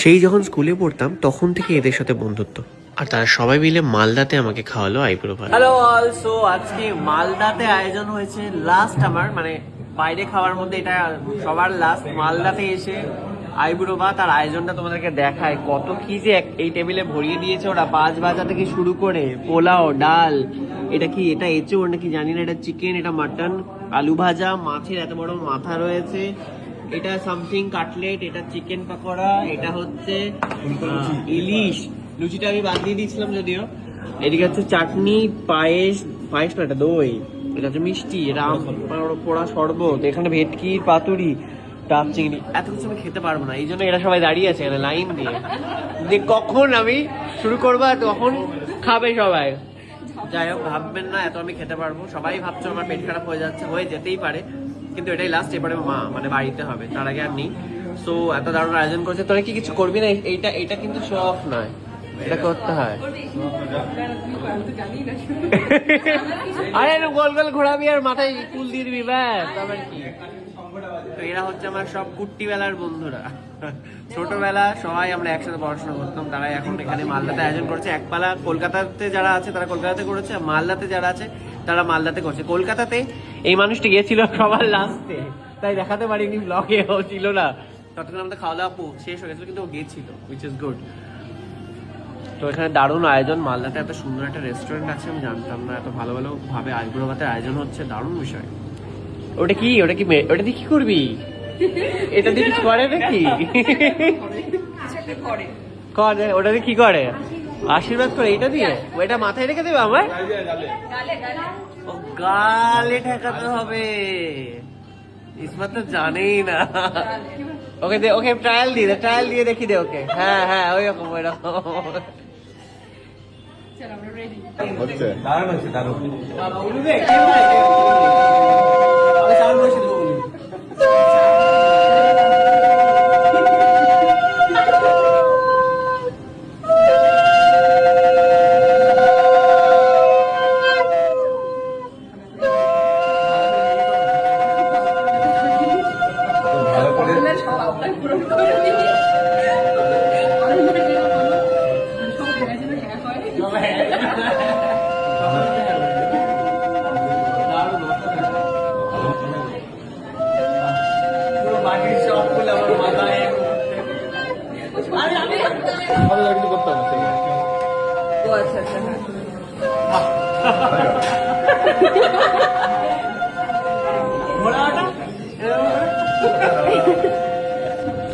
সেই যখন স্কুলে পড়তাম তখন থেকে এদের সাথে বন্ধুত্ব, আর তারা সবাই মিলে মালদাতে আমাকে খাওয়ালো আইব্রো ভাত। হ্যালো অল, সো আজকে মালদাতে আয়োজন হয়েছে লাস্ট আমার, মানে বাইরে খাওয়ার মধ্যে এটা সবার লাস্ট। মালদাতে এসে আইব্রো ভাত আর আয়োজনটা তোমাদেরকে দেখায় কত কি যে এই টেবিলে ভরিয়ে দিয়েছে ওরা। 5 ভাজা থেকে শুরু করে পোলাও, ডাল, এটা কি, এটা এঁচোড় নাকি জানি না, এটা চিকেন, এটা মাটন, আলু ভাজা, মাছের এত বড় মাথা রয়েছে, এটা সামথিং কাটলেট, এটা চিকেন পাকোড়া, এটা হচ্ছে ইলিশ, লুচিটা আমি বাদ দিয়ে দিয়েছিলাম যদিও। এদিকে হচ্ছে চাটনি, পায়েস, পায়েস না এটা দই, এটা হচ্ছে মিষ্টি, এটা আম পোড়া শরবত, এখানে ভেটকি, পাতুরি, ডাব চিংড়ি। এত কিছু আমি খেতে পারবো না, এই জন্য এরা সবাই দাঁড়িয়ে আছে এখানে লাইন দিয়ে, যে কখন আমি শুরু করবো তখন খাবে সবাই। যাই হোক, ভাববেন না এত আমি খেতে পারবো। সবাই ভাবছো আমার পেট খারাপ হয়ে যাচ্ছে, হয়ে যেতেই পারে, কিন্তু এটাই লাস্ট। এবারে মা মানে বাড়িতে হবে, তার আগে আর নেই। সো এত দারুণ আয়োজন করছে, তোরা কি কিছু করবি না? এটা কিন্তু শো অফ নয়, এটা করতে হয়। আরে গোল গোল ঘোরাবি আর মাথায় ফুল দিয়ে দিবি, ব্যাস। আবার কি? তো এরা হচ্ছে আমার সব কুট্টি বেলার বন্ধুরা। ছোটবেলা সবাই আমরা একসাথে পড়াশোনা করতাম, তারাই এখন এখানে মালদাতে আয়োজন করছে। একপালা কলকাতাতে যারা আছে তারা কলকাতাতে করেছে, মালদাতে যারা আছে তারা মালদাতে করছে। কলকাতাতে এই মানুষটি গিয়েছিল সবার লাস্টে, তাই দেখাতে পারিনি, ব্লগে ও ছিল না। ততক্ষণ আমাদের খাওয়া দাওয়া শেষ হয়ে গেছিল, কিন্তু ও গিয়েছিল, উইচ ইজ গুড। তো এখানে দারুণ আয়োজন। মালদাতে এত সুন্দর একটা রেস্টুরেন্ট আছে আমি জানতাম না, এত ভালো ভালো ভাবে আইব্রো ভাতের আয়োজন হচ্ছে, দারুণ বিষয়। ওটা কি, ওটা দিয়ে কি করবি? এটা দিয়ে কিছু করে নাকি? করে, ওটা দিয়ে কি করে? আশীর্বাদ করে এটা দিয়ে? ওইটা মাথায় রেখে দেবে আমার? গালে ঠেকাতে হবে। ইসমত তো জানেই না। ওকে দে, ওকে ট্রায়াল দিয়ে দেখি দে ওকে। হ্যাঁ হ্যাঁ, ওইরকম ওইরকম।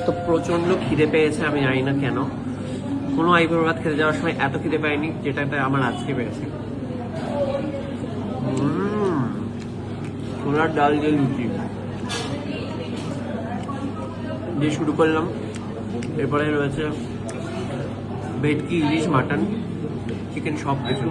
তো প্রচন্ড খিদে পেয়েছে, আমি জানি না কেন। কোনো আইব্রো ভাত খেতে যাওয়ার সময় এত খিদে পাইনি যেটাতে আমার আজকে পেয়েছে। ছোলার ডাল দিয়ে লুচি দিয়ে শুরু করলাম। এরপরে রয়েছে ভেটকি, ইলিশ, মাটন, চিকেন, সব কিছু।